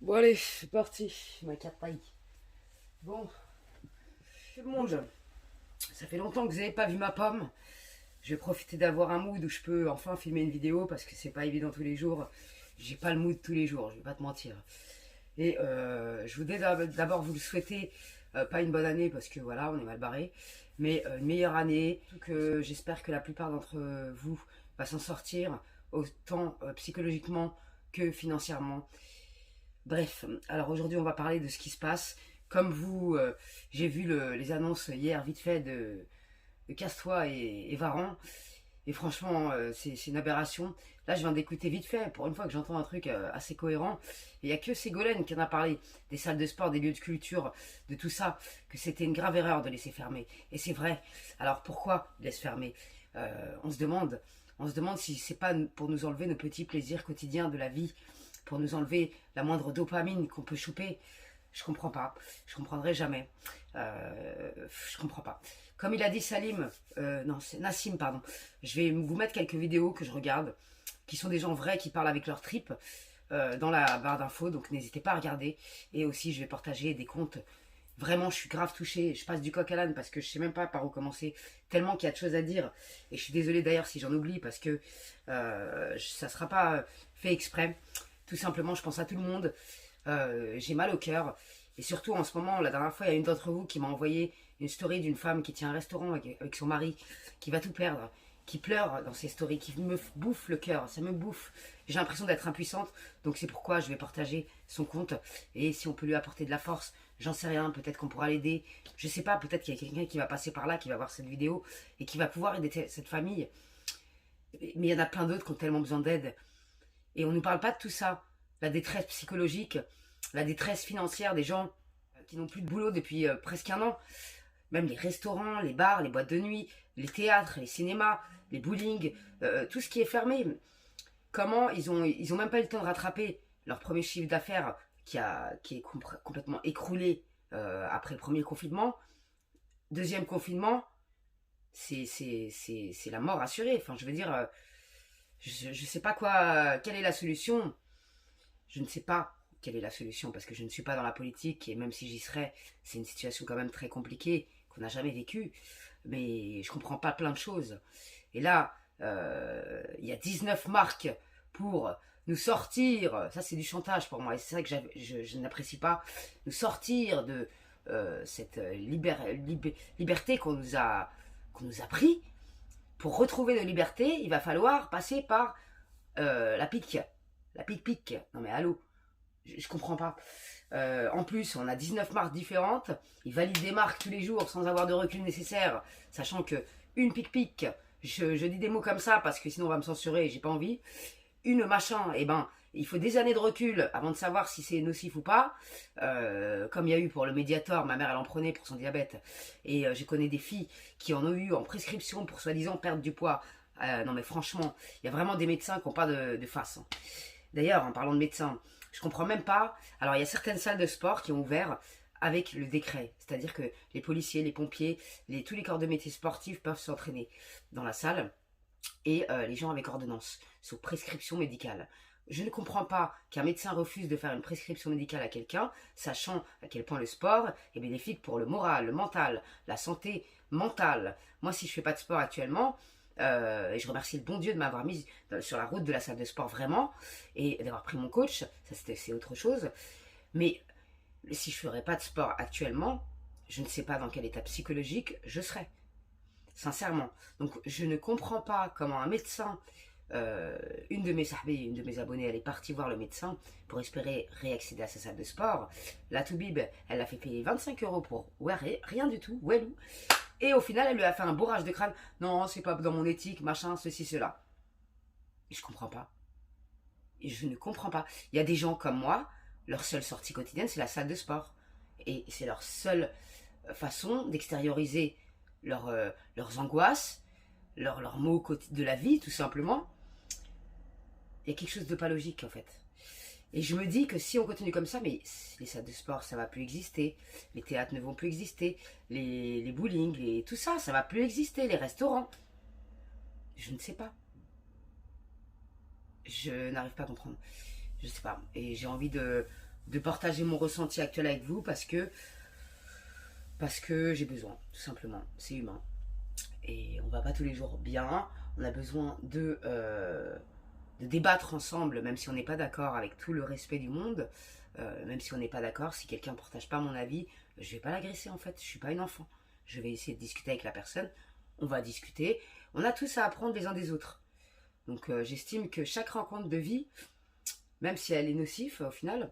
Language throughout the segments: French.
Bon allez, c'est parti, ma carte taille. Bon, tout le monde, ça fait longtemps que vous n'avez pas vu ma pomme. Je vais profiter d'avoir un mood où je peux enfin filmer une vidéo parce que c'est pas évident tous les jours. J'ai pas le mood tous les jours, je vais pas te mentir. Et je voudrais d'abord vous le souhaiter, pas une bonne année parce que voilà, on est mal barré, mais une meilleure année. Que j'espère que la plupart d'entre vous va s'en sortir, autant psychologiquement que financièrement. Bref, alors aujourd'hui on va parler de ce qui se passe. Comme vous, j'ai vu les annonces hier vite fait de Castois et Varan. Et franchement, c'est une aberration. Là, je viens d'écouter vite fait, pour une fois que j'entends un truc assez cohérent. Et il n'y a que Ségolène qui en a parlé, des salles de sport, des lieux de culture, de tout ça, que c'était une grave erreur de laisser fermer. Et c'est vrai. Alors pourquoi ils laissent fermer? On se demande. On se demande si c'est pas pour nous enlever nos petits plaisirs quotidiens de la vie, pour nous enlever la moindre dopamine qu'on peut choper. Je comprends pas. Je comprendrai jamais. Je comprends pas. Comme il a dit Salim, non, c'est Nassim, pardon. Je vais vous mettre quelques vidéos que je regarde, qui sont des gens vrais qui parlent avec leur tripes dans la barre d'infos, donc n'hésitez pas à regarder. Et aussi, je vais partager des comptes. Vraiment, je suis grave touchée. Je passe du coq à l'âne parce que je sais même pas par où commencer. Tellement qu'il y a de choses à dire. Et je suis désolée d'ailleurs si j'en oublie parce que ça sera pas fait exprès. Tout simplement, je pense à tout le monde. J'ai mal au cœur. Et surtout, en ce moment, la dernière fois, il y a une d'entre vous qui m'a envoyé une story d'une femme qui tient un restaurant avec son mari, qui va tout perdre, qui pleure dans ses stories, qui me bouffe le cœur, ça me bouffe. J'ai l'impression d'être impuissante, donc c'est pourquoi je vais partager son compte. Et si on peut lui apporter de la force, j'en sais rien, peut-être qu'on pourra l'aider. Je sais pas, peut-être qu'il y a quelqu'un qui va passer par là, qui va voir cette vidéo et qui va pouvoir aider cette famille. Mais il y en a plein d'autres qui ont tellement besoin d'aide. Et on ne nous parle pas de tout ça. La détresse psychologique, la détresse financière des gens qui n'ont plus de boulot depuis presque un an. Même les restaurants, les bars, les boîtes de nuit, les théâtres, les cinémas, les bowling, tout ce qui est fermé. Comment ils ont même pas eu le temps de rattraper leur premier chiffre d'affaires qui est complètement écroulé après le premier confinement. Deuxième confinement, c'est la mort assurée. Enfin, je veux dire, je ne sais pas quoi, quelle est la solution. Je ne sais pas quelle est la solution parce que je ne suis pas dans la politique et même si j'y serais, c'est une situation quand même très compliquée qu'on n'a jamais vécue. Mais je comprends pas plein de choses. Et là, il y a 19 marques pour nous sortir. Ça, c'est du chantage pour moi et c'est ça que je n'apprécie pas. Nous sortir de cette liberté qu'on nous a pris. Pour retrouver nos libertés, il va falloir passer par la pique. La pique-pique. Non mais allô, je comprends pas. En plus, on a 19 marques différentes. Ils valident des marques tous les jours sans avoir de recul nécessaire. Sachant que une pique-pique, je dis des mots comme ça parce que sinon on va me censurer et j'ai pas envie. Une machin, eh ben, il faut des années de recul avant de savoir si c'est nocif ou pas. Comme il y a eu pour le Mediator, ma mère elle en prenait pour son diabète. Et je connais des filles qui en ont eu en prescription pour soi-disant perdre du poids. Non mais franchement, il y a vraiment des médecins qui n'ont pas de face. D'ailleurs, en parlant de médecins, je comprends même pas. Alors, il y a certaines salles de sport qui ont ouvert avec le décret. C'est-à-dire que les policiers, les pompiers, tous les corps de métier sportifs peuvent s'entraîner dans la salle. Et les gens avec ordonnance, sous prescription médicale. Je ne comprends pas qu'un médecin refuse de faire une prescription médicale à quelqu'un, sachant à quel point le sport est bénéfique pour le moral, le mental, la santé mentale. Moi, si je fais pas de sport actuellement, et je remercie le bon Dieu de m'avoir mise sur la route de la salle de sport vraiment, et d'avoir pris mon coach, ça c'est autre chose. Mais si je ferais pas de sport actuellement, je ne sais pas dans quel état psychologique je serais. Sincèrement. Donc je ne comprends pas comment un médecin, une de mes sahbés, une de mes abonnés, elle est partie voir le médecin pour espérer réaccéder à sa salle de sport. La Toubib, elle l'a fait payer 25 euros pour rien du tout, Wellou. Et au final, elle lui a fait un bourrage de crâne. Non, c'est pas dans mon éthique, machin, ceci, cela. Et je comprends pas. Et je ne comprends pas. Il y a des gens comme moi, leur seule sortie quotidienne, c'est la salle de sport. Et c'est leur seule façon d'extérioriser leurs angoisses, leurs maux de la vie, tout simplement. Il y a quelque chose de pas logique, en fait. Et je me dis que si on continue comme ça, mais les salles de sport, ça va plus exister. Les théâtres ne vont plus exister. Les bowling, tout ça, ça va plus exister. Les restaurants. Je ne sais pas. Je n'arrive pas à comprendre. Je sais pas. Et j'ai envie de de partager mon ressenti actuel avec vous parce que j'ai besoin, tout simplement. C'est humain. Et on va pas tous les jours bien. On a besoin de débattre ensemble, même si on n'est pas d'accord, avec tout le respect du monde. Même si on n'est pas d'accord, si quelqu'un ne partage pas mon avis, je vais pas l'agresser en fait. Je suis pas une enfant. Je vais essayer de discuter avec la personne. On va discuter. On a tous à apprendre les uns des autres. Donc j'estime que chaque rencontre de vie, même si elle est nocive au final,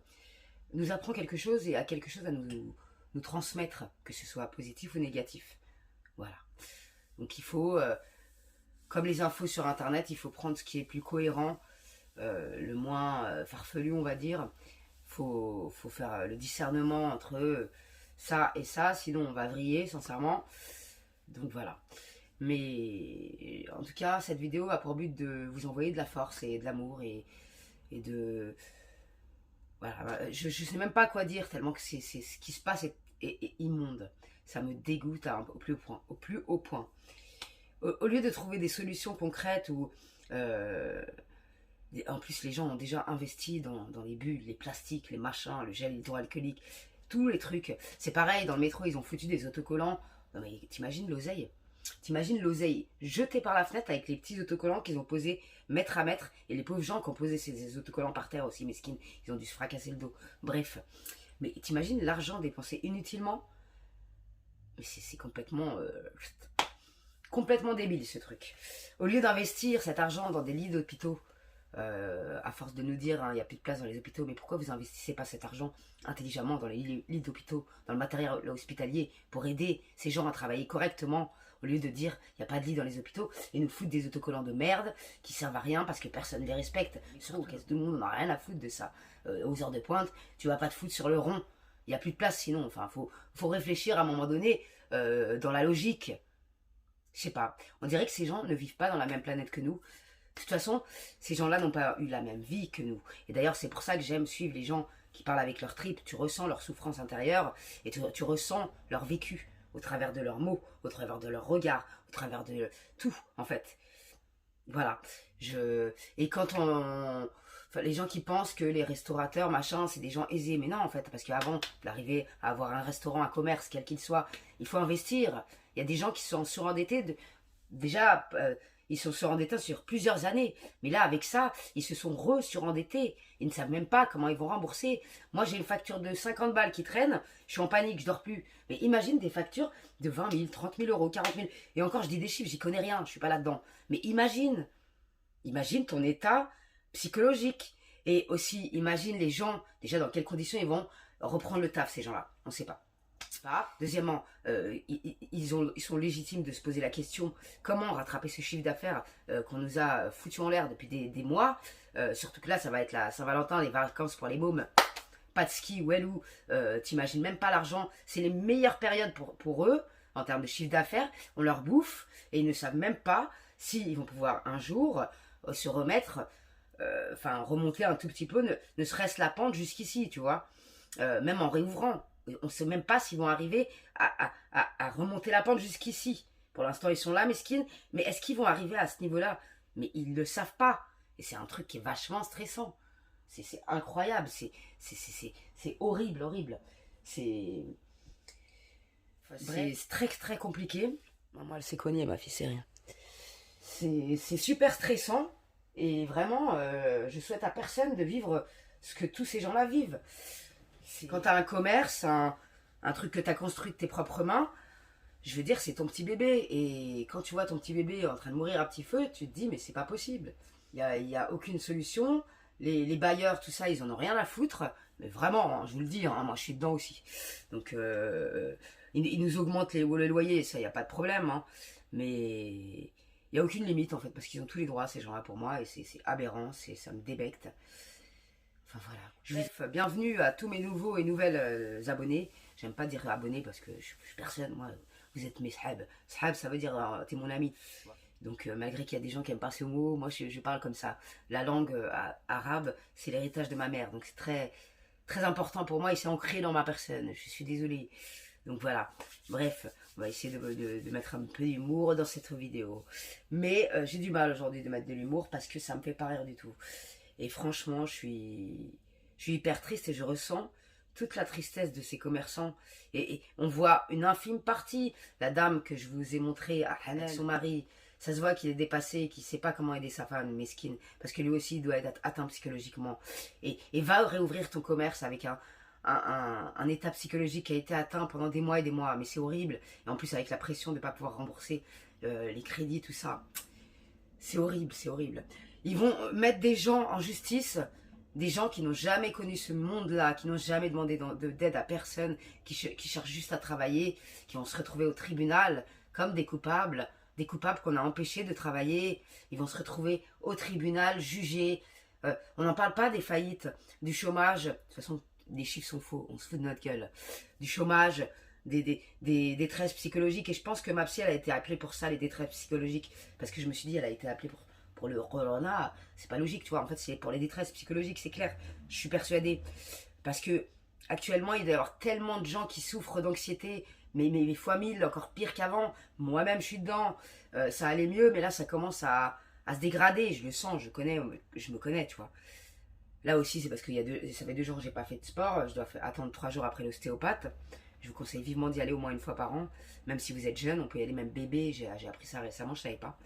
nous apprend quelque chose et a quelque chose à nous transmettre, que ce soit positif ou négatif. Voilà. Donc il faut, comme les infos sur internet, il faut prendre ce qui est plus cohérent, le moins farfelu on va dire. Faut faire le discernement entre ça et ça, sinon on va vriller sincèrement. Donc voilà. Mais en tout cas, cette vidéo a pour but de vous envoyer de la force et de l'amour et de... Voilà, je sais même pas quoi dire tellement que c'est ce qui se passe est immonde. Ça me dégoûte au plus haut point. Au plus haut point. Au lieu de trouver des solutions concrètes ou... en plus, les gens ont déjà investi dans les bulles, les plastiques, les machins, le gel hydroalcoolique, tous les trucs. C'est pareil, dans le métro, ils ont foutu des autocollants. Non mais t'imagines l'oseille? T'imagines l'oseille jetée par la fenêtre avec les petits autocollants qu'ils ont posés mètre à mètre, et les pauvres gens qui ont posé ces autocollants par terre aussi, mesquines, ils ont dû se fracasser le dos. Bref. Mais t'imagines l'argent dépensé inutilement? Mais c'est complètement... complètement débile ce truc. Au lieu d'investir cet argent dans des lits d'hôpitaux, à force de nous dire il n'y a plus de place dans les hôpitaux, mais pourquoi vous investissez pas cet argent intelligemment dans les lits d'hôpitaux, dans le matériel hospitalier, pour aider ces gens à travailler correctement, au lieu de dire il n'y a pas de lit dans les hôpitaux et nous foutre des autocollants de merde qui servent à rien parce que personne ne les respecte. Surtout aux caisses de monde, on n'a rien à foutre de ça. Aux heures de pointe, tu vas pas te foutre sur le rond, il n'y a plus de place sinon. Enfin, faut réfléchir à un moment donné dans la logique. Je sais pas, on dirait que ces gens ne vivent pas dans la même planète que nous. De toute façon, ces gens-là n'ont pas eu la même vie que nous. Et d'ailleurs, c'est pour ça que j'aime suivre les gens qui parlent avec leurs tripes. Tu ressens leur souffrance intérieure et tu ressens leur vécu au travers de leurs mots, au travers de leurs regards, au travers de tout, en fait. Voilà. Et quand enfin, les gens qui pensent que les restaurateurs, machin, c'est des gens aisés. Mais non, en fait, parce qu'avant d'arriver à avoir un restaurant, un commerce, quel qu'il soit, il faut investir. Il y a des gens qui sont surendettés. Déjà, ils sont surendettés sur plusieurs années. Mais là, avec ça, ils se sont re-surendettés. Ils ne savent même pas comment ils vont rembourser. Moi, j'ai une facture de 50 balles qui traîne. Je suis en panique, je dors plus. Mais imagine des factures de 20 000, 30 000 euros, 40 000. Et encore, je dis des chiffres, j'y connais rien. Je suis pas là-dedans. Mais imagine ton état psychologique. Et aussi, imagine les gens, déjà dans quelles conditions ils vont reprendre le taf, ces gens-là. On ne sait pas. Deuxièmement, ils sont légitimes de se poser la question comment rattraper ce chiffre d'affaires qu'on nous a foutu en l'air depuis des mois. Surtout que là, ça va être la Saint-Valentin, les vacances pour les mômes. Pas de ski, ou t'imagines même pas l'argent. C'est les meilleures périodes pour eux en termes de chiffre d'affaires. On leur bouffe et ils ne savent même pas s'ils vont pouvoir un jour se remettre, remonter un tout petit peu, ne serait-ce la pente jusqu'ici, tu vois. Même en réouvrant. On ne sait même pas s'ils vont arriver à remonter la pente jusqu'ici. Pour l'instant, ils sont là, mesquines. Mais est-ce qu'ils vont arriver à ce niveau-là? Mais ils ne le savent pas. Et c'est un truc qui est vachement stressant. C'est incroyable. C'est horrible, horrible. C'est très, très compliqué. Moi, elle s'est cognée, ma fille, c'est rien. C'est super stressant. Et vraiment, je souhaite à personne de vivre ce que tous ces gens-là vivent. Quand tu as un commerce, un truc que tu as construit de tes propres mains, je veux dire, c'est ton petit bébé. Et quand tu vois ton petit bébé en train de mourir à petit feu, tu te dis, mais c'est pas possible. Il y a aucune solution. Les bailleurs, tout ça, ils en ont rien à foutre. Mais vraiment, hein, je vous le dis, hein, moi je suis dedans aussi. Donc, ils nous augmentent le loyer, ça, il n'y a pas de problème. Hein. Mais il n'y a aucune limite, en fait, parce qu'ils ont tous les droits, ces gens-là, pour moi. Et c'est aberrant, ça me débecte. Enfin voilà. Bienvenue à tous mes nouveaux et nouvelles abonnés. J'aime pas dire abonnés parce que je suis personne. Moi, vous êtes mes sahab. Sahab, ça veut dire t'es mon ami. Donc malgré qu'il y a des gens qui aiment pas ce mot, moi je parle comme ça. La langue arabe, c'est l'héritage de ma mère. Donc c'est très, très important pour moi et c'est ancré dans ma personne. Je suis désolée. Donc voilà. Bref, on va essayer de mettre un peu d'humour dans cette vidéo. Mais j'ai du mal aujourd'hui de mettre de l'humour parce que ça me fait pas rire du tout. Et franchement, je Je suis hyper triste et je ressens toute la tristesse de ces commerçants. Et on voit une infime partie. La dame que je vous ai montrée à Hanel, son mari, ça se voit qu'il est dépassé, qu'il ne sait pas comment aider sa femme mesquine. Parce que lui aussi, il doit être atteint psychologiquement. Et va réouvrir ton commerce avec un état psychologique qui a été atteint pendant des mois et des mois. Mais c'est horrible. Et en plus, avec la pression de ne pas pouvoir rembourser les crédits, tout ça. C'est horrible, c'est horrible. Ils vont mettre des gens en justice, des gens qui n'ont jamais connu ce monde-là, qui n'ont jamais demandé d'aide à personne, qui cherchent juste à travailler, qui vont se retrouver au tribunal comme des coupables qu'on a empêchés de travailler. Ils vont se retrouver au tribunal, jugés. On n'en parle pas des faillites, du chômage. De toute façon, les chiffres sont faux, on se fout de notre gueule. Du chômage, des détresses psychologiques. Et je pense que ma psy, elle a été appelée pour ça, les détresses psychologiques. Parce que je me suis dit, elle a été appelée pour le corona. C'est pas logique, tu vois. En fait, c'est pour les détresses psychologiques, c'est clair. Je suis persuadée. Parce que actuellement, il doit y avoir tellement de gens qui souffrent d'anxiété. Mais fois mille, encore pire qu'avant. Moi-même, je suis dedans. Ça allait mieux, mais là, ça commence à se dégrader. Je le sens, je me connais, tu vois. Là aussi, c'est parce que ça fait 2 jours que j'ai pas fait de sport. Je dois attendre 3 jours après l'ostéopathe. Je vous conseille vivement d'y aller au moins une fois par an. Même si vous êtes jeune, on peut y aller même bébé. J'ai appris ça récemment, je savais pas.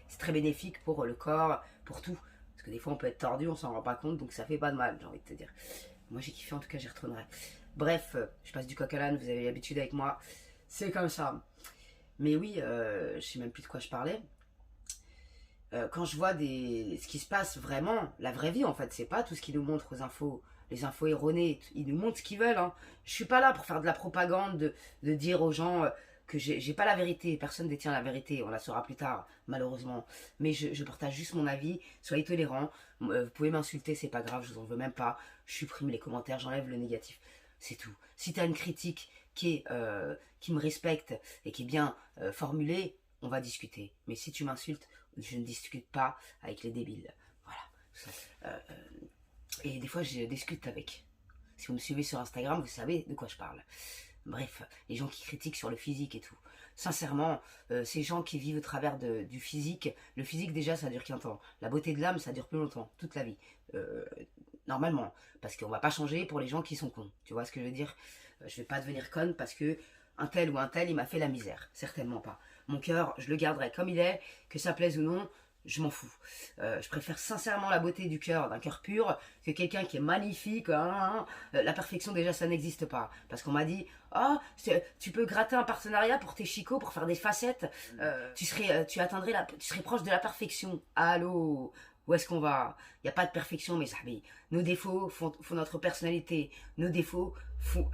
C'est très bénéfique pour le corps, pour tout. Parce que des fois, on peut être tordu, on s'en rend pas compte. Donc ça fait pas de mal, j'ai envie de te dire. Moi, j'ai kiffé, en tout cas, j'y retournerai. Bref, je passe du coq à l'âne, vous avez l'habitude avec moi. C'est comme ça. Mais oui, je sais même plus de quoi je parlais. Quand je vois ce qui se passe vraiment, la vraie vie en fait, c'est pas tout ce qu'ils nous montrent aux infos, les infos erronées, ils nous montrent ce qu'ils veulent. Hein. Je suis pas là pour faire de la propagande, de dire aux gens que j'ai pas la vérité, personne détient la vérité, on la saura plus tard, malheureusement. Mais je partage juste mon avis, soyez tolérants, vous pouvez m'insulter, c'est pas grave, je vous en veux même pas, je supprime les commentaires, j'enlève le négatif, c'est tout. Si t'as une critique qui me respecte et qui est bien formulée, on va discuter. Mais si tu m'insultes, je ne discute pas avec les débiles. Voilà. Et des fois, je discute avec. Si vous me suivez sur Instagram, vous savez de quoi je parle. Bref, les gens qui critiquent sur le physique et tout. Sincèrement, ces gens qui vivent au travers du physique, le physique déjà, ça dure qu'un temps. La beauté de l'âme, ça dure plus longtemps, toute la vie. Normalement. Parce qu'on va pas changer pour les gens qui sont cons. Tu vois ce que je veux dire? Je vais pas devenir conne parce que un tel ou un tel, il m'a fait la misère. Certainement pas. Mon cœur, je le garderai comme il est, que ça plaise ou non, je m'en fous. Je préfère sincèrement la beauté du cœur, d'un cœur pur, que quelqu'un qui est magnifique. La perfection, déjà, ça n'existe pas. Parce qu'on m'a dit, tu peux gratter un partenariat pour tes chicots, pour faire des facettes. Tu serais proche de la perfection. Allô? Où est-ce qu'on va? Il n'y a pas de perfection, mes amis. Nos défauts font notre personnalité. Nos défauts font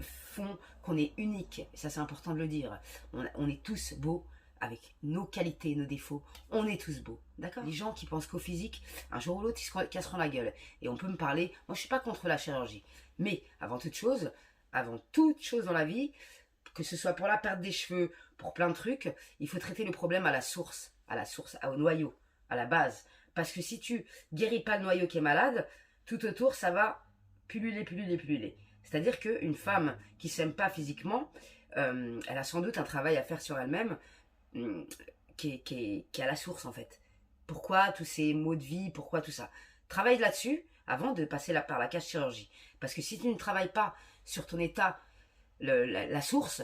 qu'on est unique. Et ça, c'est important de le dire. On est tous beaux avec nos qualités, nos défauts. On est tous beaux. D'accord? Les gens qui pensent qu'au physique, un jour ou l'autre, ils se casseront la gueule. Et on peut me parler. Moi, je ne suis pas contre la chirurgie. Mais avant toute chose dans la vie, que ce soit pour la perte des cheveux, pour plein de trucs, il faut traiter le problème à la source, au noyau, à la base. Parce que si tu guéris pas le noyau qui est malade, tout autour, ça va pulluler. C'est-à-dire qu'une femme qui s'aime pas physiquement, elle a sans doute un travail à faire sur elle-même qui est à la source en fait. Pourquoi tous ces maux de vie, pourquoi tout ça? Travaille là-dessus avant de passer par la case chirurgie. Parce que si tu ne travailles pas sur ton état, la source,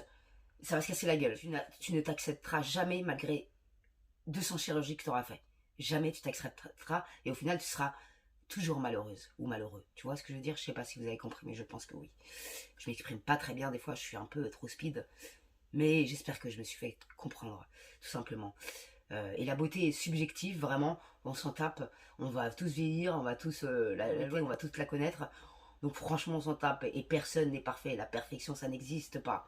ça va se casser la gueule. Tu ne t'accepteras jamais malgré 200 chirurgies que tu auras fait. Jamais tu t'accepteras et au final tu seras toujours malheureuse ou malheureux. Tu vois ce que je veux dire? Je sais pas si vous avez compris, mais je pense que oui. Je m'exprime pas très bien, des fois je suis un peu trop speed, mais j'espère que je me suis fait comprendre, tout simplement. Et la beauté est subjective, vraiment, on s'en tape, on va tous vieillir, on va tous on va tous la connaître, donc franchement on s'en tape et personne n'est parfait, la perfection ça n'existe pas.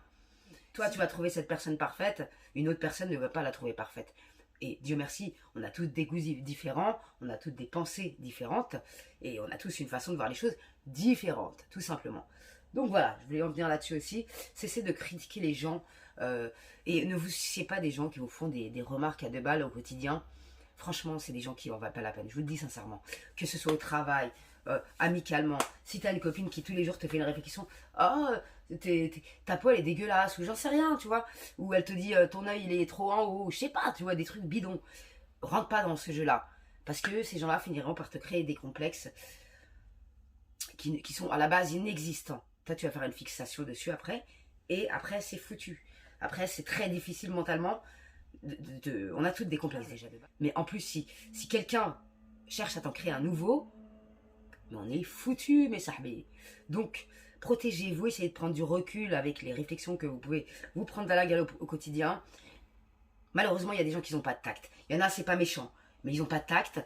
Toi tu vas trouver cette personne parfaite, une autre personne ne va pas la trouver parfaite. Et Dieu merci, on a tous des goûts différents, on a toutes des pensées différentes, et on a tous une façon de voir les choses différentes, tout simplement. Donc voilà, je voulais en venir là-dessus aussi. Cessez de critiquer les gens, et ne vous souciez pas des gens qui vous font des remarques à 2 balles au quotidien. Franchement, c'est des gens qui en valent pas la peine, je vous le dis sincèrement. Que ce soit au travail, amicalement, si t'as une copine qui tous les jours te fait une réflexion, ta peau elle est dégueulasse, ou j'en sais rien, tu vois, ou elle te dit ton œil il est trop en haut, je sais pas, tu vois, des trucs bidons. Rentre pas dans ce jeu-là, parce que ces gens-là finiront par te créer des complexes. qui sont à la base inexistants. Toi, tu vas faire une fixation dessus après, et après, c'est foutu. Après, c'est très difficile mentalement. On a toutes des complexes déjà. Mais en plus, si quelqu'un cherche à t'en créer un nouveau, mais on est foutu, mes sahbés. Donc, protégez-vous, essayez de prendre du recul avec les réflexions que vous pouvez vous prendre à la gueule au quotidien. Malheureusement, il y a des gens qui n'ont pas de tact. Il y en a, c'est pas méchant, mais ils n'ont pas de tact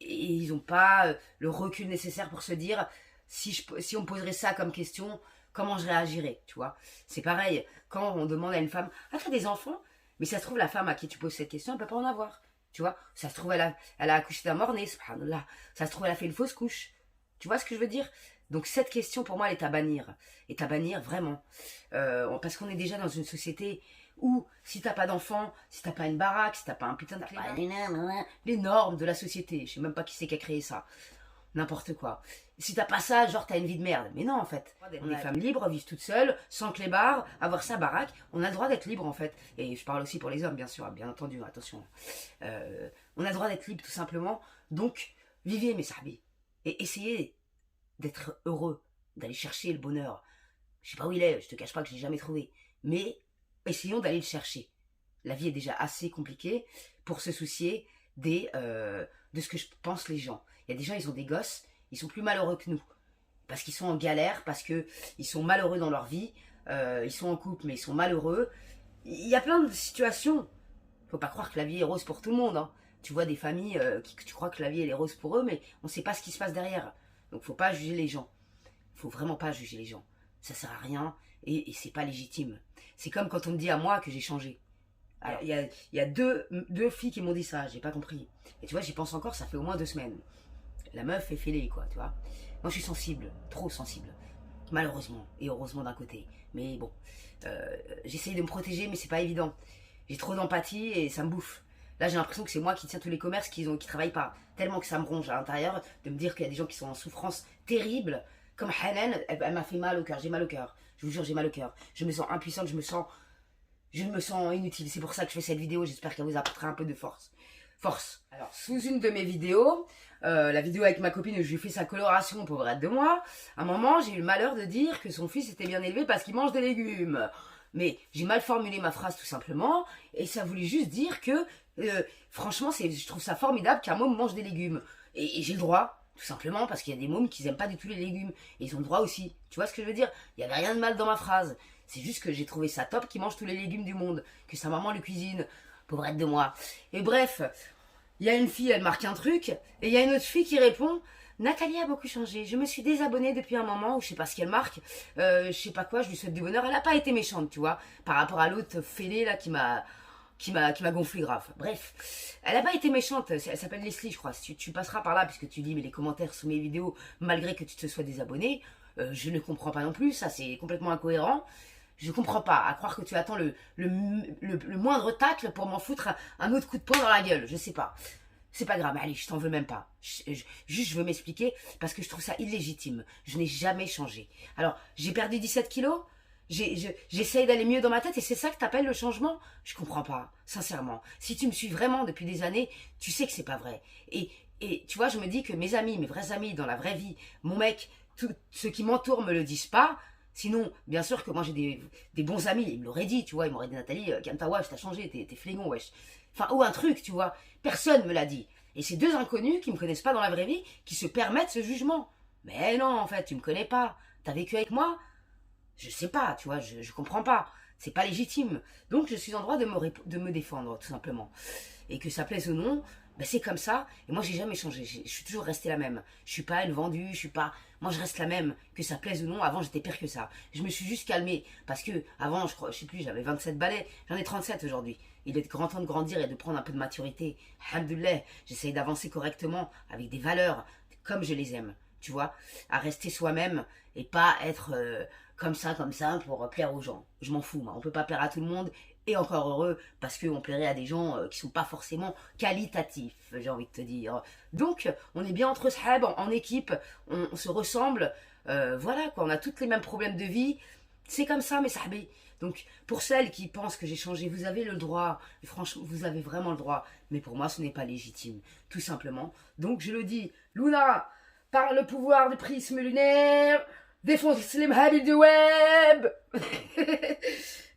et ils n'ont pas le recul nécessaire pour se dire si on me poserait ça comme question, comment je réagirais, tu vois. C'est pareil, quand on demande à une femme, ah, t'as des enfants? Mais ça se trouve, la femme à qui tu poses cette question, elle peut pas en avoir, tu vois. Ça se trouve, elle a accouché d'un mort-né, subhanallah. Ça se trouve, elle a fait une fausse couche. Tu vois ce que je veux dire? Donc cette question, pour moi, elle est à bannir. Est à bannir, vraiment. Parce qu'on est déjà dans une société où, si t'as pas d'enfant, si t'as pas une baraque, si t'as pas un putain de... les normes de la société. Je sais même pas qui c'est qui a créé ça. N'importe quoi. Si t'as pas ça, genre t'as une vie de merde. Mais non, en fait. On est femmes libres, vivre toutes seules, sans clébard, avoir sa baraque. On a le droit d'être libre, en fait. Et je parle aussi pour les hommes, bien sûr, bien entendu, attention. On a le droit d'être libre, tout simplement. Donc, vivez, mes sahbis. Et essayez d'être heureux, d'aller chercher le bonheur. Je sais pas où il est, je te cache pas que je l'ai jamais trouvé. Mais essayons d'aller le chercher. La vie est déjà assez compliquée pour se soucier de ce que je pense les gens. Il y a des gens, ils ont des gosses, ils sont plus malheureux que nous. Parce qu'ils sont en galère, parce qu'ils sont malheureux dans leur vie. Ils sont en couple, mais ils sont malheureux. Il y a plein de situations. Faut pas croire que la vie est rose pour tout le monde. Hein. Tu vois des familles tu crois que la vie elle est rose pour eux, mais on sait pas ce qui se passe derrière. Donc faut pas juger les gens. Faut vraiment pas juger les gens. Ça sert à rien et c'est pas légitime. C'est comme quand on me dit à moi que j'ai changé. Alors, il y a deux filles qui m'ont dit ça, j'ai pas compris. Et tu vois, j'y pense encore, ça fait au moins 2 semaines. La meuf est fêlée, quoi, tu vois. Moi, je suis sensible, trop sensible. Malheureusement, et heureusement d'un côté. Mais bon, j'essaye de me protéger, mais c'est pas évident. J'ai trop d'empathie et ça me bouffe. Là, j'ai l'impression que c'est moi qui tiens tous les commerces qui travaillent pas. Tellement que ça me ronge à l'intérieur de me dire qu'il y a des gens qui sont en souffrance terrible. Comme Hanan, elle m'a fait mal au cœur. J'ai mal au cœur. Je vous jure, j'ai mal au cœur. Je me sens impuissante, je me sens inutile. C'est pour ça que je fais cette vidéo. J'espère qu'elle vous apportera un peu de force. Alors, sous une de mes vidéos, la vidéo avec ma copine où je lui fais sa coloration pauvrette de moi, à un moment, j'ai eu le malheur de dire que son fils était bien élevé parce qu'il mange des légumes. Mais j'ai mal formulé ma phrase tout simplement, et ça voulait juste dire que, franchement, je trouve ça formidable qu'un môme mange des légumes. Et j'ai le droit. Tout simplement parce qu'il y a des mômes qui n'aiment pas du tout les légumes. Et ils ont le droit aussi. Tu vois ce que je veux dire? Il n'y avait rien de mal dans ma phrase. C'est juste que j'ai trouvé ça top qu'il mange tous les légumes du monde. Que sa maman le cuisine. Pauvrette de moi. Et bref, il y a une fille, elle marque un truc. Et il y a une autre fille qui répond: Nathalie a beaucoup changé. Je me suis désabonnée depuis un moment, ou je sais pas ce qu'elle marque. Je sais pas quoi, je lui souhaite du bonheur. Elle n'a pas été méchante, tu vois. Par rapport à l'autre fêlée là qui m'a gonflé grave. Bref, elle n'a pas été méchante, elle s'appelle Leslie je crois. Si tu passeras par là puisque tu lis les commentaires sous mes vidéos malgré que tu te sois désabonné, je ne comprends pas non plus, ça c'est complètement incohérent. Je comprends pas, à croire que tu attends le moindre tacle pour m'en foutre un autre coup de poing dans la gueule, je sais pas. C'est pas grave, allez, je t'en veux même pas. Juste, je veux m'expliquer parce que je trouve ça illégitime. Je n'ai jamais changé. Alors, j'ai perdu 17 kilos. J'essaye d'aller mieux dans ma tête et c'est ça que t'appelles le changement? Je comprends pas, sincèrement. Si tu me suis vraiment depuis des années, tu sais que c'est pas vrai. Et tu vois, je me dis que mes amis, mes vrais amis dans la vraie vie, mon mec, tous ceux qui m'entourent me le disent pas. Sinon, bien sûr que moi j'ai des bons amis, ils me l'auraient dit, tu vois, ils m'auraient dit: Nathalie, Kanta, wesh, t'as changé, t'es flingon, wesh. Enfin, ou un truc, tu vois. Personne me l'a dit. Et c'est 2 inconnus qui me connaissent pas dans la vraie vie qui se permettent ce jugement. Mais non, en fait, tu me connais pas. T'as vécu avec moi? Je sais pas, tu vois, je comprends pas. C'est pas légitime. Donc je suis en droit de me défendre, tout simplement. Et que ça plaise ou non, ben c'est comme ça. Et moi, j'ai jamais changé. Je suis toujours restée la même. Je suis pas une vendue, je suis pas... Moi, je reste la même. Que ça plaise ou non, avant, j'étais pire que ça. Je me suis juste calmée. Parce que, avant, je sais plus, j'avais 27 balais. J'en ai 37 aujourd'hui. Il est grand temps de grandir et de prendre un peu de maturité. Alhamdoulilah, j'essaye d'avancer correctement, avec des valeurs, comme je les aime. Tu vois, à rester soi-même et pas être comme ça, pour plaire aux gens. Je m'en fous, moi. On peut pas plaire à tout le monde, et encore heureux, parce qu'on plairait à des gens qui sont pas forcément qualitatifs, j'ai envie de te dire. Donc, on est bien entre sahab, en équipe, on se ressemble, voilà, quoi, on a toutes les mêmes problèmes de vie, c'est comme ça, mes sahabis. Donc, pour celles qui pensent que j'ai changé, vous avez le droit, franchement, vous avez vraiment le droit, mais pour moi, ce n'est pas légitime, tout simplement. Donc, je le dis, Luna, par le pouvoir du prisme lunaire, défonce les mhabil du web.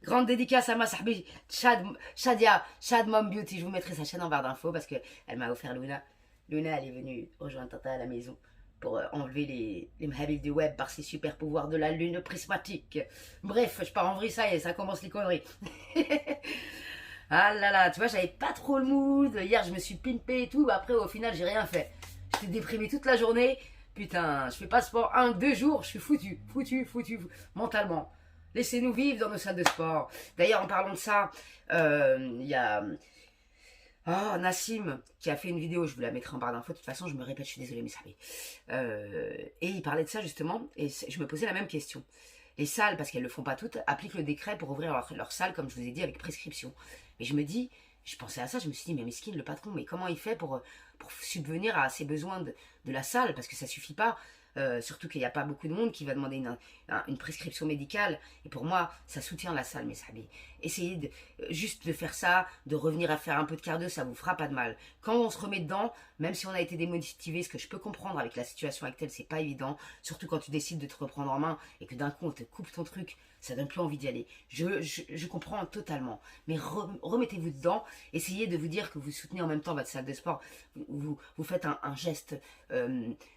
Grande dédicace à ma sahbi Shadia, Shad Mom Beauty. Je vous mettrai sa chaîne en barre d'infos parce qu'elle m'a offert Luna. Luna, elle est venue rejoindre Tata à la maison pour enlever les mhabil du web par ses super pouvoirs de la lune prismatique. Bref, je pars en vrille, ça y est, ça commence les conneries. Ah là là, tu vois, j'avais pas trop le mood. Hier, je me suis pimpé et tout. Après, au final, j'ai rien fait. J'étais déprimé toute la journée. Putain, je fais pas sport 2 jours, je suis foutu, mentalement. Laissez-nous vivre dans nos salles de sport. D'ailleurs, en parlant de ça, il y a Nassim qui a fait une vidéo, je vous la mettrai en barre d'infos. De toute façon, je me répète, je suis désolée, mais ça et il parlait de ça justement, et je me posais la même question. Les salles, parce qu'elles ne le font pas toutes, appliquent le décret pour ouvrir leur salle, comme je vous ai dit, avec prescription. Mais je pensais à ça, je me suis dit, mais mesquine, le patron, mais comment il fait pour subvenir à ses besoins de la salle? Parce que ça suffit pas. Surtout qu'il n'y a pas beaucoup de monde qui va demander une prescription médicale. Et pour moi, ça soutient la salle, mes sahabis. Essayez juste de faire ça, de revenir à faire un peu de cardio, ça vous fera pas de mal. Quand on se remet dedans, même si on a été démotivé, ce que je peux comprendre avec la situation actuelle, c'est pas évident. Surtout quand tu décides de te reprendre en main et que d'un coup on te coupe ton truc, ça donne plus envie d'y aller. Je comprends totalement. Mais remettez-vous dedans, essayez de vous dire que vous soutenez en même temps votre salle de sport. Vous faites un geste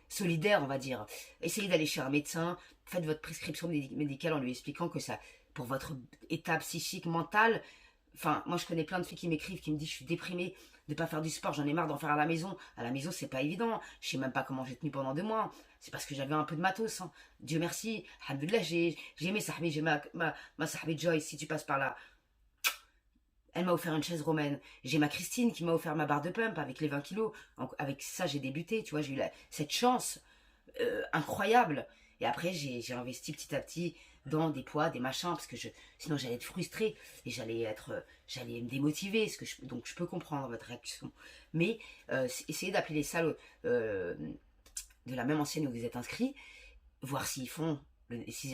solidaire, on va dire. Essayez d'aller chez un médecin, faites votre prescription médicale en lui expliquant que ça, pour votre état psychique, mental. Enfin, moi je connais plein de filles qui m'écrivent, qui me disent je suis déprimée de pas faire du sport, j'en ai marre d'en faire à la maison. À la maison, c'est pas évident. Je sais même pas comment j'ai tenu pendant 2 mois. C'est parce que j'avais un peu de matos. Hein. Dieu merci. Alhamdoulilah, j'ai mes sahbis, j'ai ma sahbi Joyce, si tu passes par là. Elle m'a offert une chaise romaine. J'ai ma Christine qui m'a offert ma barre de pump avec les 20 kilos. Donc, avec ça, j'ai débuté. Tu vois, j'ai eu cette chance incroyable. Et après, j'ai investi petit à petit dans des poids, des machins, parce que sinon j'allais être frustrée et j'allais me démotiver. Donc je peux comprendre votre réaction. Mais essayez d'appeler les salles de la même enseigne où vous êtes inscrit, voir s'ils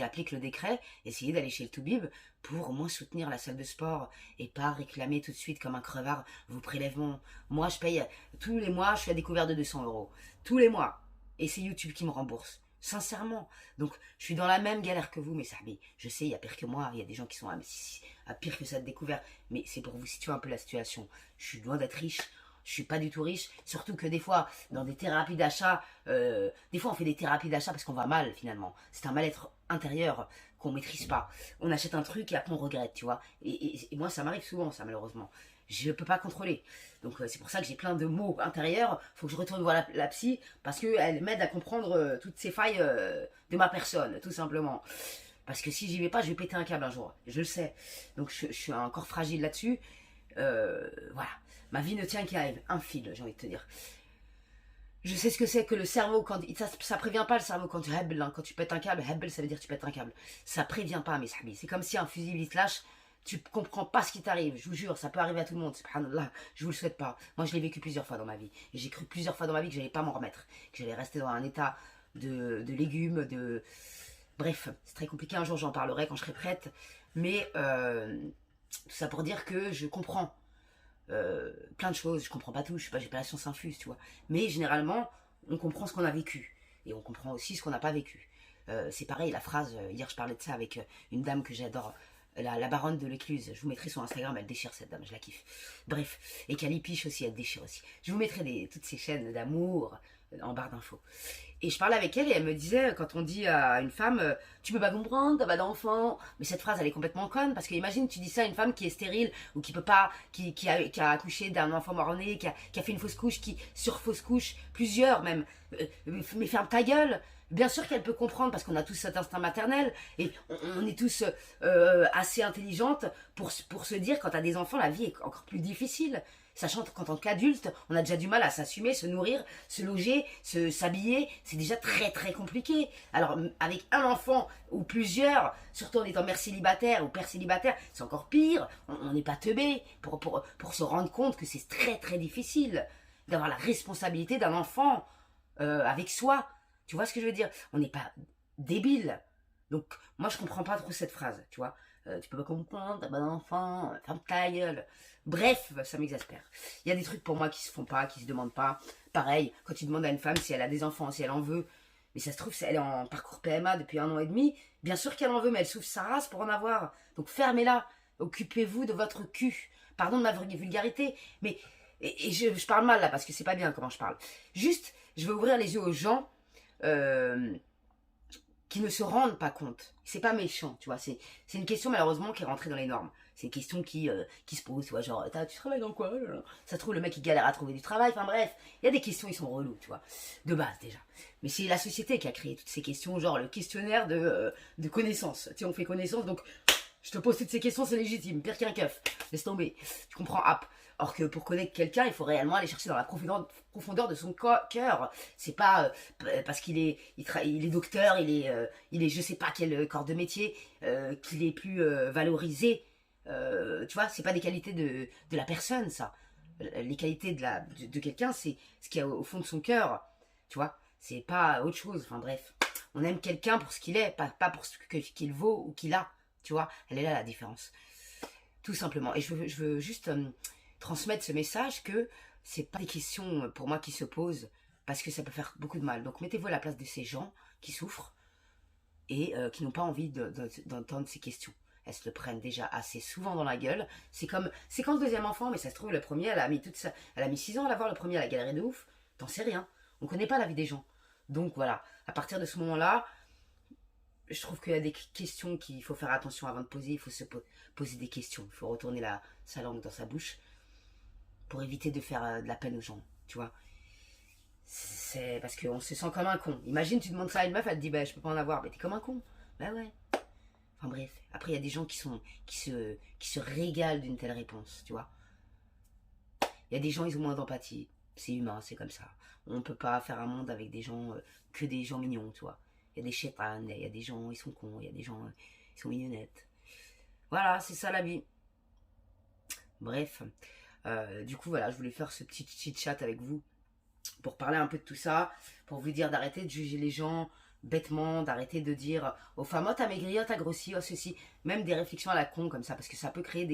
appliquent le décret, essayez d'aller chez le Toubib pour au moins soutenir la salle de sport et pas réclamer tout de suite comme un crevard vos prélèvements. Moi, je paye tous les mois, je suis à découvert de 200 €. Tous les mois. Et c'est YouTube qui me rembourse. Sincèrement. Donc, je suis dans la même galère que vous, mes sahbis. Je sais, il y a pire que moi. Il y a des gens qui sont à pire que ça de découvert. Mais c'est pour vous situer un peu la situation. Je suis loin d'être riche. Je suis pas du tout riche. Surtout que des fois, dans des thérapies d'achat, des fois on fait des thérapies d'achat parce qu'on va mal finalement. C'est un mal-être intérieur qu'on maîtrise pas. On achète un truc et après on regrette, tu vois. Et moi, ça m'arrive souvent, ça, malheureusement. Je ne peux pas contrôler. Donc c'est pour ça que j'ai plein de mots intérieurs. Faut que je retourne voir la psy parce qu'elle m'aide à comprendre toutes ces failles de ma personne, tout simplement. Parce que si j'y vais pas, je vais péter un câble un jour. Je le sais. Donc je suis encore fragile là-dessus. Voilà. Ma vie ne tient qu'à un fil, j'ai envie de te dire. Je sais ce que c'est que le cerveau, ça prévient pas le cerveau quand tu hebel, quand tu pètes un câble. Hebel, ça veut dire que tu pètes un câble. Ça prévient pas, mes sahbis. C'est comme si un fusil il te lâche. Tu comprends pas ce qui t'arrive, je vous jure, ça peut arriver à tout le monde, subhanallah, je vous le souhaite pas. Moi je l'ai vécu plusieurs fois dans ma vie, et j'ai cru plusieurs fois dans ma vie que j'allais pas m'en remettre, que j'allais rester dans un état de légumes, Bref, c'est très compliqué, un jour j'en parlerai quand je serai prête, mais tout ça pour dire que je comprends plein de choses, je comprends pas tout, j'ai pas la science infuse, tu vois, mais généralement, on comprend ce qu'on a vécu, et on comprend aussi ce qu'on n'a pas vécu. C'est pareil, la phrase, hier je parlais de ça avec une dame que j'adore, la baronne de l'Écluse, je vous mettrai son Instagram, elle déchire cette dame, je la kiffe. Bref, et Calipiche aussi, elle déchire aussi. Je vous mettrai toutes ces chaînes d'amour en barre d'infos. Et je parlais avec elle et elle me disait, quand on dit à une femme, tu peux pas comprendre, t'as pas d'enfant. Mais cette phrase, elle est complètement conne, parce que imagine, tu dis ça à une femme qui est stérile, ou qui peut pas, qui a accouché d'un enfant mort-né, qui a fait une fausse couche, sur fausse couche, plusieurs même. Mais ferme ta gueule. Bien sûr qu'elle peut comprendre parce qu'on a tous cet instinct maternel et on est tous assez intelligentes pour se dire quand t'as des enfants, la vie est encore plus difficile. Sachant qu'en tant qu'adulte, on a déjà du mal à s'assumer, se nourrir, se loger, s'habiller. C'est déjà très très compliqué. Alors avec un enfant ou plusieurs, surtout en étant mère célibataire ou père célibataire, c'est encore pire. On n'est pas teubé pour se rendre compte que c'est très très difficile d'avoir la responsabilité d'un enfant avec soi. Tu vois ce que je veux dire? On n'est pas débile. Donc, moi, je comprends pas trop cette phrase, tu vois. Tu peux pas comprendre, t'as pas d'enfant, ferme ta gueule. Bref, ça m'exaspère. Il y a des trucs pour moi qui se font pas, qui se demandent pas. Pareil, quand tu demandes à une femme si elle a des enfants, si elle en veut, mais ça se trouve, elle est en parcours PMA depuis 1 an et demi, bien sûr qu'elle en veut, mais elle souffre sa race pour en avoir. Donc fermez-la, occupez-vous de votre cul. Pardon de ma vulgarité, mais et je parle mal là parce que c'est pas bien comment je parle. Juste, je veux ouvrir les yeux aux gens euh, qui ne se rendent pas compte. C'est pas méchant, tu vois. C'est une question malheureusement qui est rentrée dans les normes. C'est une question qui se pose, tu vois, genre, tu travailles dans quoi là. Ça se trouve, le mec il galère à trouver du travail, enfin bref, il y a des questions, ils sont relous, tu vois, de base déjà. Mais c'est la société qui a créé toutes ces questions, genre le questionnaire de connaissances. Tu sais, on fait connaissance, donc je te pose toutes ces questions, c'est légitime, pire qu'un keuf. Laisse tomber, tu comprends, app. Or que pour connaître quelqu'un, il faut réellement aller chercher dans la profondeur de son cœur. C'est pas parce qu'il est, il est docteur, il est je sais pas quel corps de métier, qu'il est plus valorisé. Tu vois, c'est pas des qualités de la personne, ça. Les qualités de quelqu'un, c'est ce qu'il y a au fond de son cœur. Tu vois, c'est pas autre chose. Enfin bref, on aime quelqu'un pour ce qu'il est, pas pour ce qu'il vaut ou qu'il a. Tu vois, elle est là la différence. Tout simplement. Et je veux juste transmettre ce message que c'est pas des questions pour moi qui se posent parce que ça peut faire beaucoup de mal. Donc mettez-vous à la place de ces gens qui souffrent et qui n'ont pas envie d'entendre ces questions. Elles se le prennent déjà assez souvent dans la gueule. C'est quand le deuxième enfant, mais ça se trouve le premier, elle a mis 6 ans à l'avoir, le premier, elle a galéré de ouf. T'en sais rien. On connaît pas la vie des gens. Donc voilà, à partir de ce moment-là, je trouve qu'il y a des questions qu'il faut faire attention avant de poser. Il faut se poser des questions. Il faut retourner sa langue dans sa bouche pour éviter de faire de la peine aux gens. Tu vois, c'est parce qu'on se sent comme un con. Imagine, tu demandes ça à une meuf, elle te dit bah je peux pas en avoir. Mais t'es comme un con. Bah ouais. Enfin bref. Après, il y a des gens qui se régalent d'une telle réponse. Tu vois. Il y a des gens, ils ont moins d'empathie. C'est humain, c'est comme ça. On peut pas faire un monde avec des gens que des gens mignons, tu vois. Il y a des chétanes, il y a des gens, ils sont cons, il y a des gens, ils sont mignonnettes. Voilà, c'est ça la vie. Bref. Du coup, voilà, je voulais faire ce petit chit-chat avec vous pour parler un peu de tout ça, pour vous dire d'arrêter de juger les gens bêtement, d'arrêter de dire aux femmes, oh t'as maigri, oh t'as grossi, oh ceci. Même des réflexions à la con comme ça, parce que ça peut créer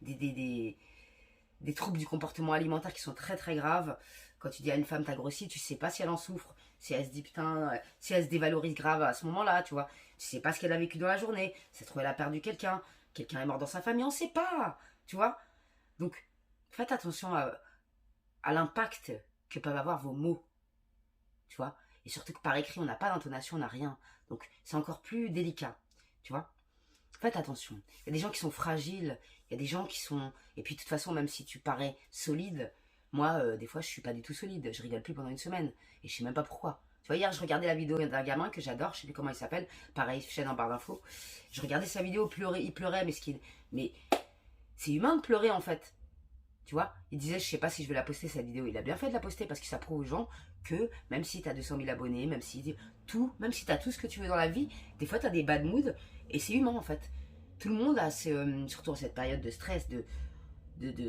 des troubles du comportement alimentaire qui sont très très graves. Quand tu dis à une femme t'as grossi, tu sais pas si elle en souffre, si elle se dit putain, si elle se dévalorise grave à ce moment-là, tu vois. Tu sais pas ce qu'elle a vécu dans la journée, ça se trouve elle a perdu quelqu'un est mort dans sa famille, on sait pas, tu vois. Donc faites attention à l'impact que peuvent avoir vos mots, tu vois. Et surtout que par écrit on n'a pas d'intonation, on n'a rien, donc c'est encore plus délicat, tu vois. Faites attention. Il y a des gens qui sont fragiles, il y a des gens qui sont... Et puis de toute façon, même si tu parais solide, moi, des fois, je suis pas du tout solide. Je rigole plus pendant une semaine. Et je sais même pas pourquoi. Tu vois, hier, je regardais la vidéo d'un gamin que j'adore, je sais plus comment il s'appelle. Pareil, chaîne en barre d'infos. Je regardais sa vidéo, il pleurait, mesquine. Mais c'est humain de pleurer, en fait. Tu vois, il disait, je sais pas si je vais la poster cette vidéo. Il a bien fait de la poster parce que ça prouve aux gens que même si tu as 200 000 abonnés, même si tu as tout ce que tu veux dans la vie, des fois tu as des bad moods et c'est humain en fait. Tout le monde a, surtout en cette période de stress,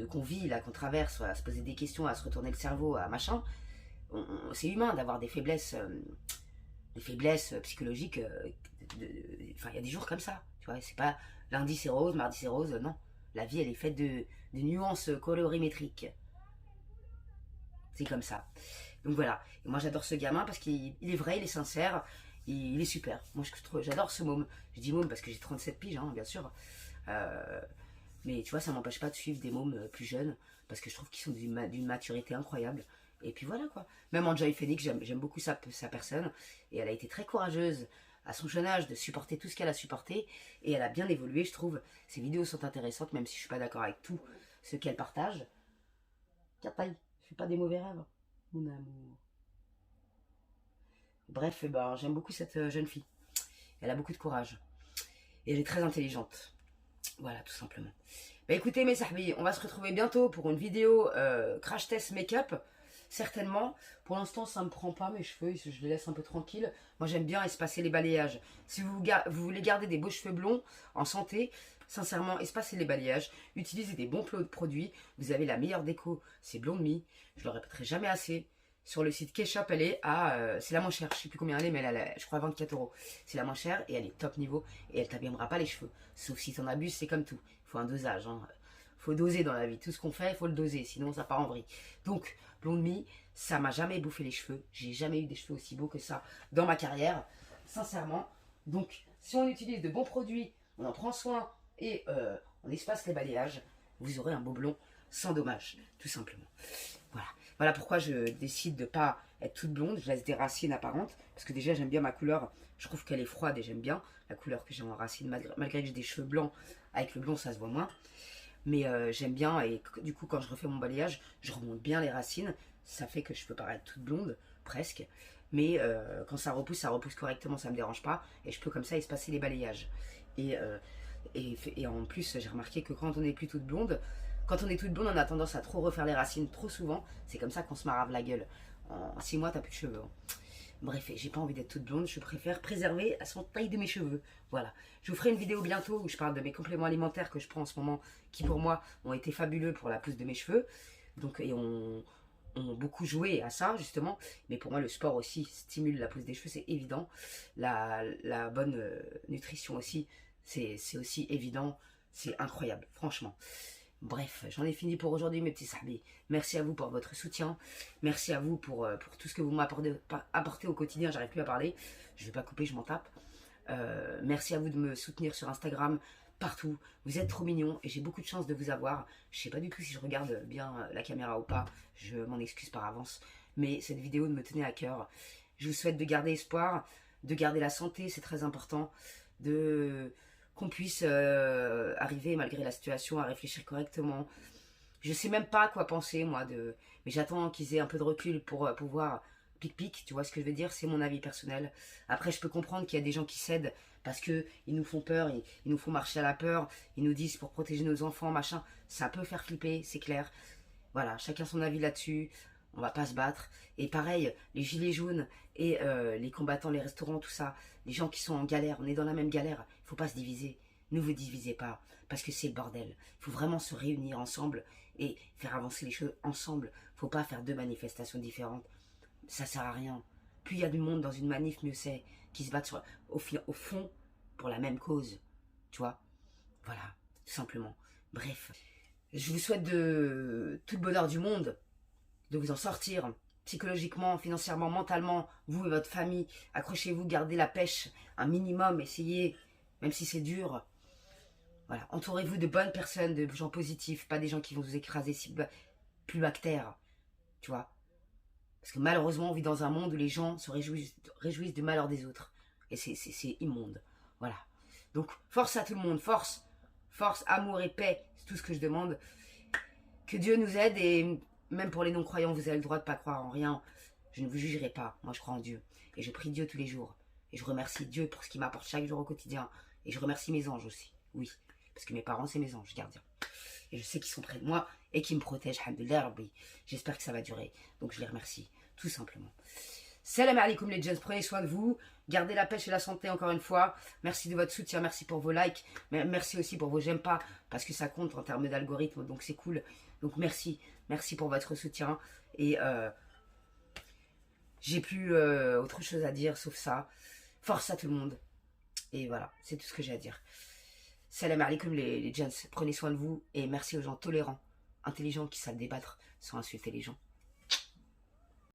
qu'on vit, là, qu'on traverse, à se poser des questions, à se retourner le cerveau, à machin. C'est humain d'avoir des faiblesses psychologiques. Enfin, il y a des jours comme ça. Tu vois, c'est pas lundi c'est rose, mardi c'est rose, non. La vie, elle est faite de nuances colorimétriques. C'est comme ça. Donc voilà. Et moi, j'adore ce gamin parce qu'il est vrai, il est sincère, il est super. Moi, j'adore ce môme. Je dis môme parce que j'ai 37 piges, hein, bien sûr. Mais tu vois, ça m'empêche pas de suivre des mômes plus jeunes parce que je trouve qu'ils sont d'une maturité incroyable. Et puis voilà quoi. Même Enjoy Phoenix, j'aime beaucoup sa personne. Et elle a été très courageuse à son jeune âge de supporter tout ce qu'elle a supporté. Et elle a bien évolué, je trouve. Ses vidéos sont intéressantes, même si je suis pas d'accord avec tout ce qu'elle partage. Cartaille, fais pas des mauvais rêves, mon amour. Bref, j'aime beaucoup cette jeune fille. Elle a beaucoup de courage. Et elle est très intelligente. Voilà, tout simplement. Écoutez mes sahbis, on va se retrouver bientôt pour une vidéo crash test make-up. Certainement. Pour l'instant, ça ne me prend pas mes cheveux. Je les laisse un peu tranquilles. Moi, j'aime bien espacer les balayages. Si vous voulez garder des beaux cheveux blonds en santé, sincèrement, espacez les balayages. Utilisez des bons produits. Vous avez la meilleure déco. C'est Blonde Me. Je le répéterai jamais assez. Sur le site Keshop, elle est à... c'est la moins chère. Je sais plus combien elle est, mais elle est, je crois, 24 €. C'est la moins chère et elle est top niveau. Et elle t'abîmera pas les cheveux. Sauf si t'en abuses, c'est comme tout. Il faut un dosage. Hein. Faut doser dans la vie. Tout ce qu'on fait, il faut le doser. Sinon, ça part en vrille. Donc, Blonde Me, Ça m'a jamais bouffé les cheveux. J'ai jamais eu des cheveux aussi beaux que ça dans ma carrière, sincèrement. Donc, si on utilise de bons produits, on en prend soin et on espace les balayages, vous aurez un beau blond sans dommage, tout simplement. Voilà. Voilà pourquoi je décide de ne pas être toute blonde. Je laisse des racines apparentes. Parce que déjà, j'aime bien ma couleur. Je trouve qu'elle est froide et j'aime bien la couleur que j'ai en racines. Malgré que j'ai des cheveux blancs, avec le blond, ça se voit moins. Mais j'aime bien. Et du coup, quand je refais mon balayage, je remonte bien les racines. Ça fait que je peux paraître toute blonde, presque. Mais quand ça repousse correctement. Ça ne me dérange pas. Et je peux comme ça espacer les balayages. Et en plus, j'ai remarqué que quand on n'est plus toute blonde, quand on est toute blonde, on a tendance à trop refaire les racines trop souvent. C'est comme ça qu'on se marave la gueule. En 6 mois, t'as plus de cheveux. Bref, j'ai pas envie d'être toute blonde. Je préfère préserver à son taille de mes cheveux. Voilà. Je vous ferai une vidéo bientôt où je parle de mes compléments alimentaires que je prends en ce moment, qui pour moi ont été fabuleux pour la pousse de mes cheveux. Donc, et ont beaucoup joué à ça, justement. Mais pour moi, le sport aussi stimule la pousse des cheveux, c'est évident. La bonne nutrition aussi, c'est aussi évident. C'est incroyable, franchement. Bref, j'en ai fini pour aujourd'hui, mes petits sahbis. Merci à vous pour votre soutien. Merci à vous pour tout ce que vous m'apportez au quotidien. J'arrive plus à parler. Je ne vais pas couper, je m'en tape. Merci à vous de me soutenir sur Instagram, partout. Vous êtes trop mignons et j'ai beaucoup de chance de vous avoir. Je ne sais pas du tout si je regarde bien la caméra ou pas. Je m'en excuse par avance. Mais cette vidéo me tenait à cœur. Je vous souhaite de garder espoir, de garder la santé, c'est très important. Qu'on puisse arriver, malgré la situation, à réfléchir correctement. Je sais même pas quoi penser, moi, mais j'attends qu'ils aient un peu de recul pour pouvoir pic-pic, tu vois ce que je veux dire, c'est mon avis personnel. Après, je peux comprendre qu'il y a des gens qui cèdent parce que ils nous font peur, ils nous font marcher à la peur, ils nous disent pour protéger nos enfants, machin. Ça peut faire flipper, c'est clair. Voilà, chacun son avis là-dessus. On va pas se battre. Et pareil, les gilets jaunes et les combattants, les restaurants, tout ça, les gens qui sont en galère, on est dans la même galère. Il faut pas se diviser. Ne vous divisez pas, parce que c'est le bordel. Il faut vraiment se réunir ensemble et faire avancer les choses ensemble. Faut pas faire 2 manifestations différentes. Ça sert à rien. Plus il y a du monde dans une manif, mieux c'est. Qui se battent au fond pour la même cause. Tu vois? Voilà, tout simplement. Bref, je vous souhaite tout le bonheur du monde, de vous en sortir psychologiquement, financièrement, mentalement, vous et votre famille. Accrochez-vous, gardez la pêche un minimum, essayez, même si c'est dur. Voilà, entourez-vous de bonnes personnes, de gens positifs, pas des gens qui vont vous écraser plus bactères, tu vois. Parce que malheureusement, on vit dans un monde où les gens se réjouissent du malheur des autres. Et c'est immonde. Voilà. Donc, force à tout le monde, force, amour et paix, c'est tout ce que je demande. Que Dieu nous aide et même pour les non-croyants, vous avez le droit de ne pas croire en rien. Je ne vous jugerai pas. Moi, je crois en Dieu. Et je prie Dieu tous les jours. Et je remercie Dieu pour ce qu'il m'apporte chaque jour au quotidien. Et je remercie mes anges aussi. Oui. Parce que mes parents, c'est mes anges gardiens. Et je sais qu'ils sont près de moi et qu'ils me protègent. Alhamdoulilah, Rabbi. J'espère que ça va durer. Donc, je les remercie. Tout simplement. Salam alaikum les gens. Prenez soin de vous. Gardez la pêche et la santé encore une fois. Merci de votre soutien. Merci pour vos likes. Merci aussi pour vos j'aime pas. Parce que ça compte en termes d'algorithme. Donc, c'est cool. Donc merci, merci pour votre soutien. Et j'ai plus autre chose à dire sauf ça. Force à tout le monde. Et voilà, c'est tout ce que j'ai à dire. Salam alaikum les gens. Prenez soin de vous. Et merci aux gens tolérants, intelligents qui savent débattre sans insulter les gens.